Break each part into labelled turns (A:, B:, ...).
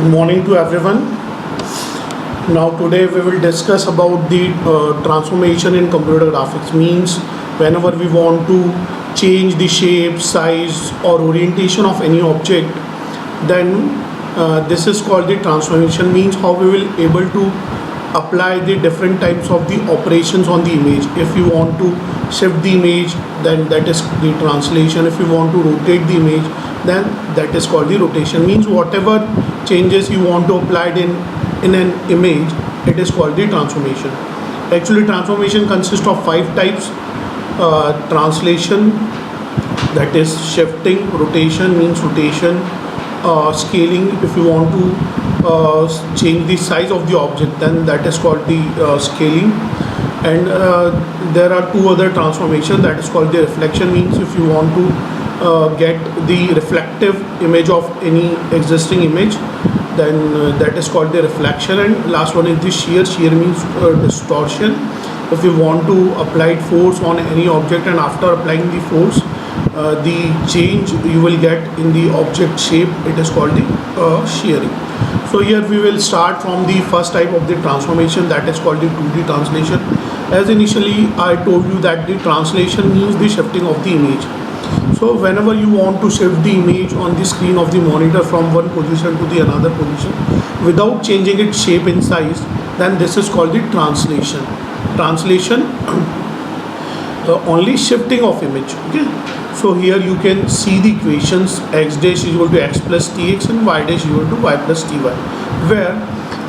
A: Morning to everyone. Now today we will discuss about the transformation in computer graphics. Means whenever we want to change the shape, size or orientation of any object, then this is called the transformation. Means how we will able to apply the different types of the operations on the image. If you want to shift the image, then that is the translation. If you want to rotate the image, then that is called the rotation. Means whatever changes you want to apply in an image, it is called the transformation. Actually, transformation consists of 5 types. Translation, that is shifting. Rotation means rotation. Scaling, if you want to change the size of the object, then that is called the scaling. And there are 2 other transformation, that is called the reflection. Means if you want to get the reflective image of any existing image, then that is called the reflection. And last one is the shear. Shear means distortion. If you want to apply force on any object, and after applying the force, the change you will get in the object shape, it is called the shearing. So here we will start from the first type of the transformation, that is called the 2D translation. As initially I told you that the translation means the shifting of the image. So whenever you want to shift the image on the screen of the monitor from one position to the another position without changing its shape and size, then this is called the translation. Translation only shifting of image. Okay. So here you can see the equations: x dash is equal to x plus tx and y dash is equal to y plus ty, where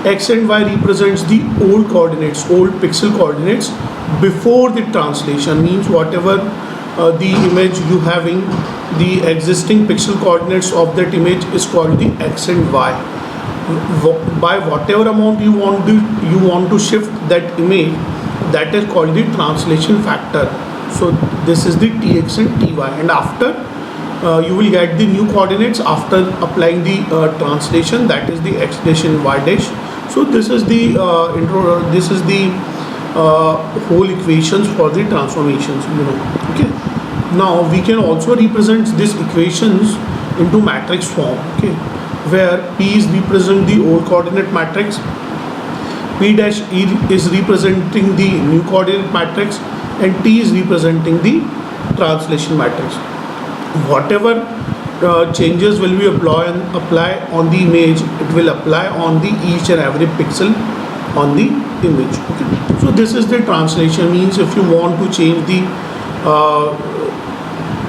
A: x and y represents the old coordinates, old pixel coordinates before the translation. Means whatever the image you having, the existing pixel coordinates of that image is called the x and y. By whatever amount you want to shift that image, that is called the translation factor. So this is the tx and ty, and after you will get the new coordinates after applying the translation, that is the x dash and y dash. So this is the this is the whole equations for the transformations, okay. Now we can also represent these equations into matrix form, okay, where P is represent the old coordinate matrix, P dash E is representing the new coordinate matrix, and T is representing the translation matrix. Whatever changes will be apply on the image, it will apply on the each and every pixel on the image, okay. So this is the translation. Means if you want to change the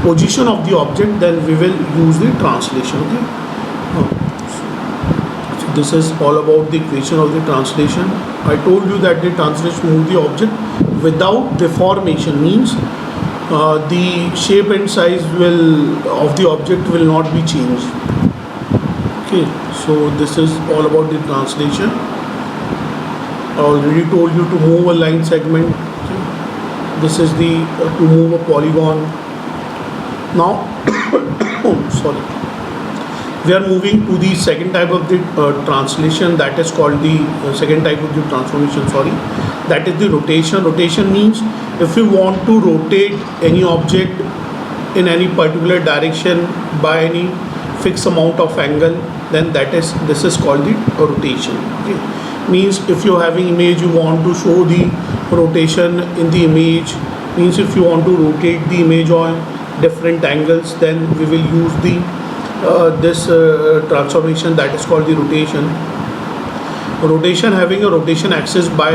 A: position of the object, then we will use the translation, okay. So this is all about the equation of the translation. I told you that the translation move the object without deformation. Means the shape and size of the object will not be changed, okay. So this is all about the translation. I already told you to move a line segment, okay. This is the to move a polygon. Now sorry, we are moving to the second type of the translation, that is called the second type of the transformation, sorry, that is the rotation. Rotation means if you want to rotate any object in any particular direction by any fixed amount of angle, then this is called the rotation, okay. Means if you're having image, you want to show the rotation in the image. Means if you want to rotate the image on different angles, then we will use the this transformation, that is called the rotation. Rotation having a rotation axis by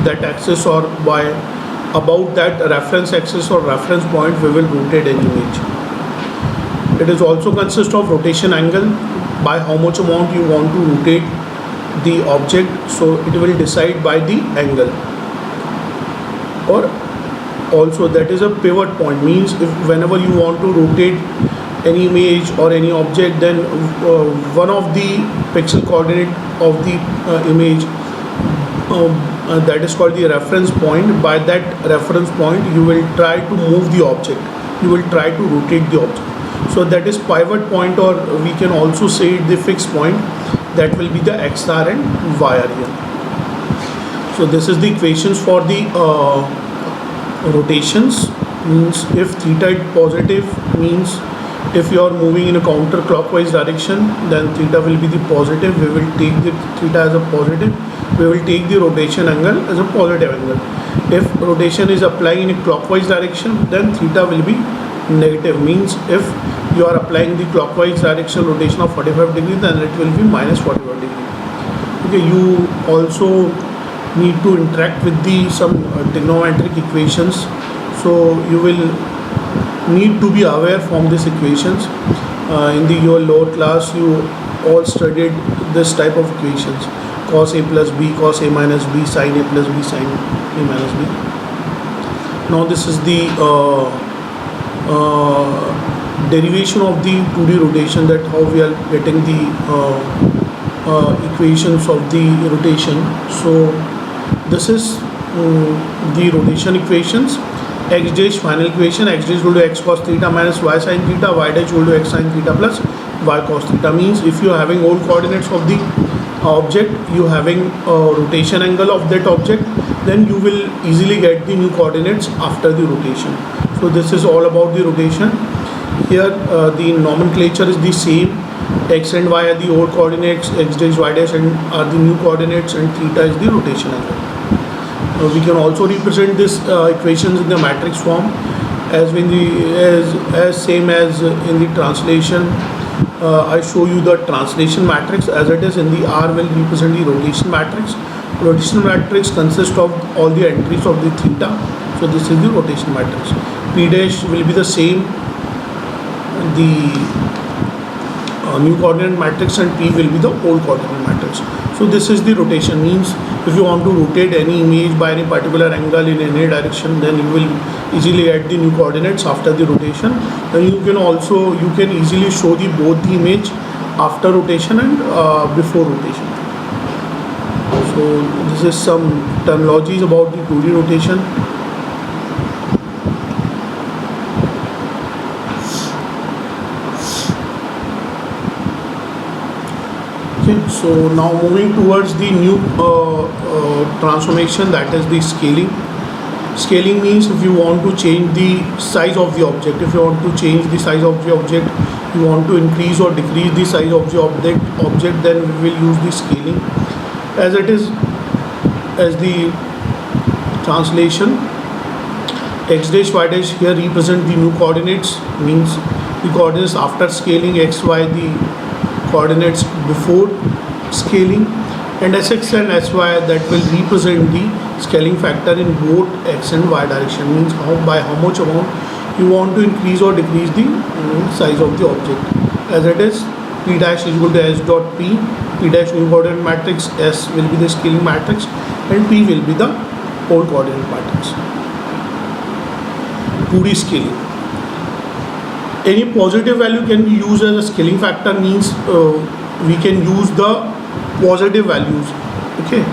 A: that axis or by about that reference axis or reference point, we will rotate an image. It is also consist of rotation angle, by how much amount you want to rotate the object, so it will decide by the angle. Or also that is a pivot point. Means if whenever you want to rotate any image or any object, then one of the pixel coordinate of the image, that is called the reference point. By that reference point you will try to move the object, you will try to rotate the object. So that is pivot point, or we can also say the fixed point, that will be the XR and YR here. So this is the equations for the rotations. Means if theta is positive, means If you are moving in a counterclockwise direction, then theta will be the positive. We will take the theta as a positive. We will take the rotation angle as a positive angle. If rotation is applying in a clockwise direction, then theta will be negative. Means if you are applying the clockwise direction rotation of 45 degrees, then it will be minus 45 degrees. Okay, you also need to interact with the some trigonometric equations, so you will need to be aware from these equations. In your lower class, you all studied this type of equations: cos a plus b, cos a minus b, sin a plus b, sin a minus b. Now this is the derivation of the 2D rotation, that how we are getting the equations of the rotation. So this is the rotation equations. X dash final equation: x dash equal to x cos theta minus y sin theta, y dash equal to x sin theta plus y cos theta. Means if you are having all coordinates of the object, you having a rotation angle of that object, then you will easily get the new coordinates after the rotation. So this is all about the rotation. Here the nomenclature is the same. X and y are the old coordinates, x dash y dash and are the new coordinates, and theta is the rotation angle. We can also represent this equations in the matrix form as same as in the translation. I show you the translation matrix as it is. In the R will represent the rotation matrix. Rotation matrix consists of all the entries of the theta. So this is the rotation matrix. P dash will be the same, the new coordinate matrix, and P will be the old coordinate matrix. So this is the rotation. Means if you want to rotate any image by any particular angle in any direction, then you will easily add the new coordinates after the rotation. Then you can easily show the both the image after rotation and before rotation. So this is some terminologies about the 2D rotation. Okay, so now moving towards the new transformation, that is the scaling. Scaling means if you want to change the size of the object, if you want to change the size of the object, you want to increase or decrease the size of the object, then we will use the scaling. As it is, as the translation, x dash y dash here represent the new coordinates, means the coordinates after scaling, x y the coordinates before scaling, and sx and sy that will represent the scaling factor in both x and y direction. Means by how much amount you want to increase or decrease the size of the object. As it is, p dash is equal to s dot p. P dash new coordinate matrix, s will be the scaling matrix, and p will be the old coordinate matrix. 2D scaling. Any positive value can be used as a scaling factor. Means we can use the positive values. Okay,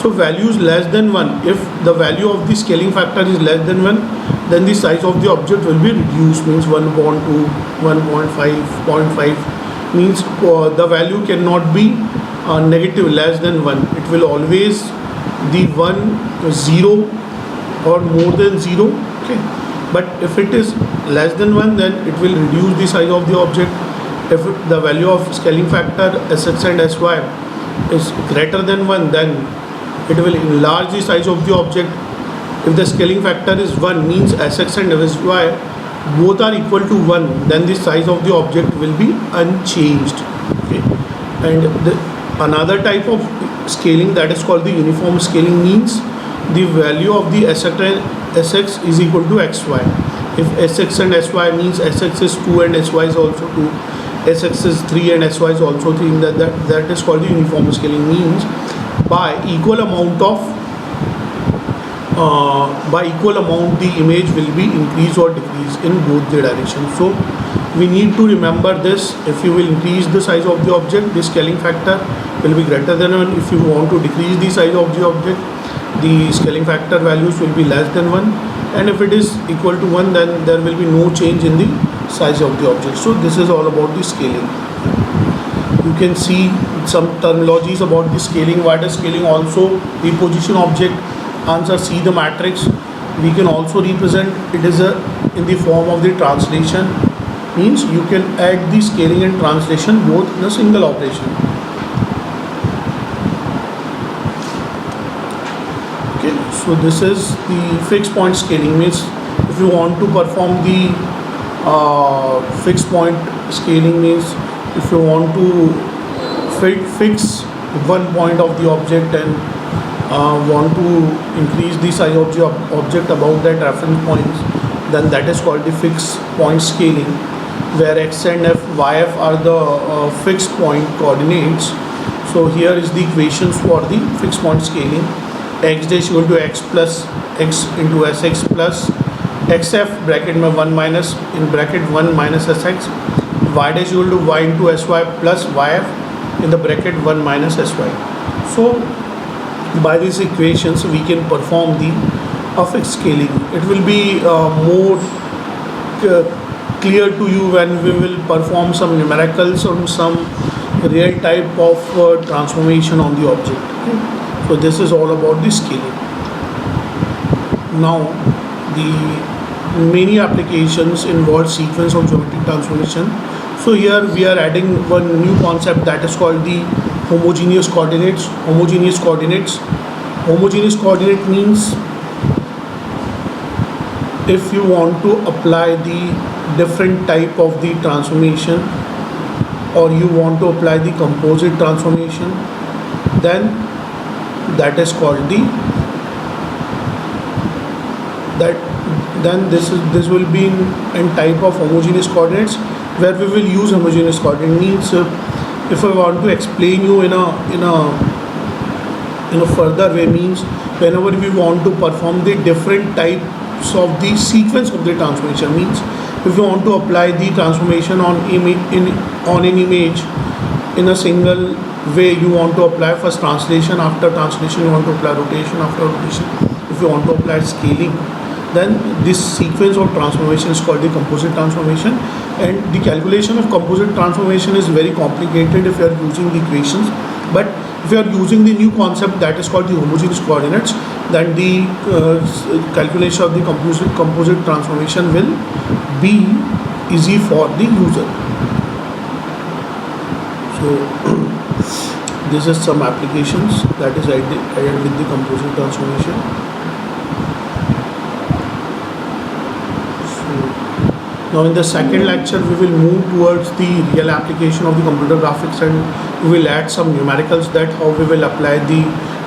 A: so values less than 1. If the value of the scaling factor is less than 1, then the size of the object will be reduced. Means 1.2, 1.5, 0.5. Means the value cannot be negative less than 1. It will always the 1, 0 or more than 0. Okay, but if it is less than 1, then it will reduce the size of the object. If the value of scaling factor sx and sy is greater than 1, then it will enlarge the size of the object. If the scaling factor is 1, means sx and sy both are equal to 1, then the size of the object will be unchanged. Okay, and another type of scaling, that is called the uniform scaling, means the value of the sx is equal to xy. If sx and sy means sx is 2 and sy is also 2, sx is 3 and sy is also 3, that is called the uniform scaling. Means by equal amount the image will be increased or decreased in both the directions. So we need to remember this. If you will increase the size of the object, the scaling factor will be greater than 1. If you want to decrease the size of the object, the scaling factor values will be less than 1, and if it is equal to 1, then there will be no change in the size of the object. So this is all about the scaling. You can see some terminologies about the scaling. What is scaling? Also reposition object. Answer C, the matrix. We can also represent it is in the form of the translation. means you can add the scaling and translation both in a single operation. Okay, so this is the fixed point scaling, means if you want to perform the fixed point scaling, means if you want to fix one point of the object and want to increase the size of the object above that reference points, then that is called the fixed point scaling, where x and f, yf are the fixed point coordinates. So here is the equations for the fixed point scaling. X dash equal to x plus x into sx plus xf bracket में 1 minus in bracket 1 minus sx, y dash equal to y into sy plus yf in the bracket 1 minus sy. So by these equations we can perform the fixed scaling. It will be more clear to you when we will perform some numericals on some real type of transformation on the object. Okay? So this is all about the scaling. Now the many applications involve sequence of geometric transformation. So here we are adding one new concept that is called the homogeneous coordinates. Homogeneous coordinate means if you want to apply the different type of the transformation, or you want to apply the composite transformation, then that is called the this will be in type of homogeneous coordinates, where we will use homogeneous coordinate. Means if I want to explain you in a further way, means whenever we want to perform the different types of the sequence of the transformation, means if you want to apply the transformation on an image in a single way, you want to apply first translation, after translation you want to apply rotation, after rotation if you want to apply scaling, then this sequence of transformation is called the composite transformation. And the calculation of composite transformation is very complicated if you are using the equations, but if you are using the new concept that is called the homogeneous coordinates, then the calculation of the composite transformation will be easy for the user. So this is some applications that is added with the composite transformation. Now in the second lecture we will move towards the real application of the computer graphics, and we will add some numericals, that how we will apply the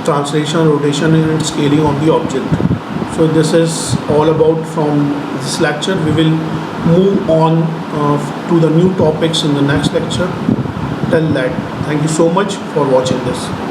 A: translation, rotation and scaling on the object. So this is all about from this lecture. We will move on to the new topics in the next lecture. Till that, thank you so much for watching this.